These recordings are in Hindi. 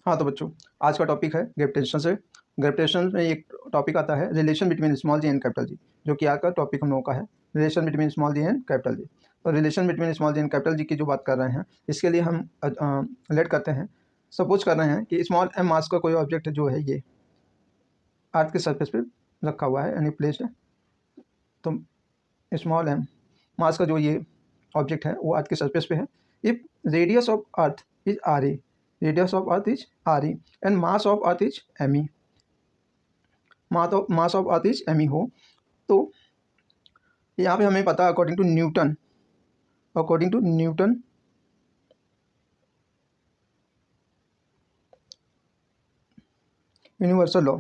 हाँ तो बच्चों, आज का टॉपिक है ग्रेविटेशन से। ग्रेविटेशन में एक टॉपिक आता है relation between small ji and capital G, जो कि आज का टॉपिक हम लोगों का है relation between small ji and capital G. तो relation between small ji and capital G की जो बात कर रहे हैं, इसके लिए हम लेट करते हैं, सपोज कर रहे हैं कि स्मॉल एम मास का कोई ऑब्जेक्ट जो है ये अर्थ के सरफेस पे रखा हुआ है यानी प्लेस्ड है। तो स्मॉल एम मास का जो ये ऑब्जेक्ट है वो अर्थ के सरफेस पे है। If radius of earth is R A, radius of earth is R E and mass of earth is M E, mass of earth is M E हो, तो यहाँ पे हमें पता है according to Newton universal law,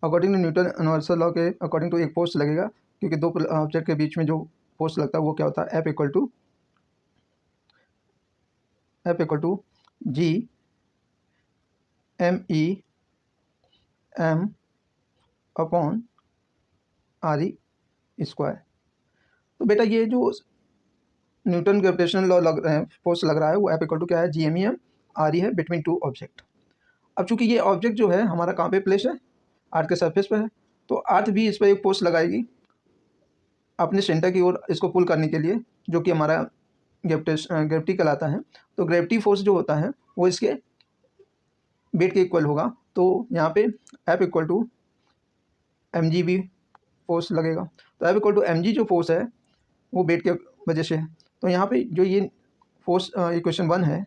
according to Newton universal law के अकॉर्डिंग टू एक फोर्स लगेगा, क्योंकि दो ऑब्जेक्ट के बीच में जो फोर्स लगता है वो क्या होता है, F equal to G M E M upon R E square. तो बेटा ये जो न्यूटन ग्रेविटेशनल लॉ लग रहे हैं, फोर्स लग रहा है, वो एफ इक्वल टू क्या है, G M E M R E है बिटवीन टू ऑब्जेक्ट। अब चूंकि ये ऑब्जेक्ट जो है हमारा कहाँ पे प्लेस है, अर्थ के सरफेस पे है, तो अर्थ भी इस पर एक फोर्स लगाएगी अपने सेंटर की ओर इसको पुल करने के लिए, जो कि हमारा ग्रेविटी कहलाता है। तो ग्रेविटी फोर्स जो होता है वो इसके वेट के इक्वल होगा। तो यहाँ पे F equal to M G भी फोर्स लगेगा। तो F equal to M G जो फोर्स है वो वेट के वजह से है। तो यहाँ पे जो ये फोर्स इक्वेशन 1 है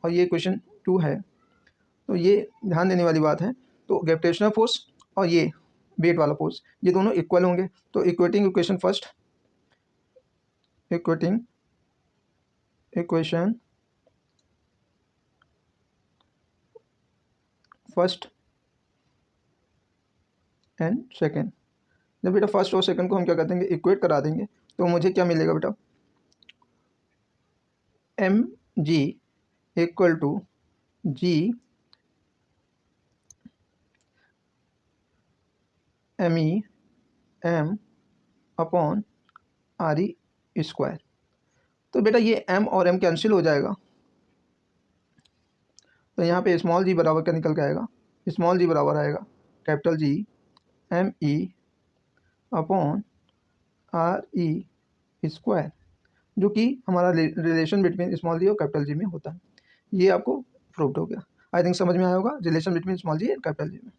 और ये इक्वेशन 2 है, तो ये ध्यान देने वाली बात है। तो ग्रेविटेशनल फोर्स और ये वेट वाला फोर्स ये दोनों इक्वल होंगे। तो equating equation first and second, जब बेटा फर्स्ट और सेकंड को हम क्या कर देंगे, इक्वेट करा देंगे, तो मुझे क्या मिलेगा बेटा, M G equal to G M E M upon R E square. तो बेटा ये एम और एम कैंसिल हो जाएगा, तो यहाँ पे स्मॉल जी बराबर क्या निकल के आएगा, स्मॉल जी बराबर आएगा capital G M E upon R E square, जो कि हमारा रिलेशन बिटवीन स्मॉल जी और कैपिटल जी में होता है। ये आपको प्रूव्ड हो गया। आई थिंक समझ में आया होगा relation between small ji and capital G में।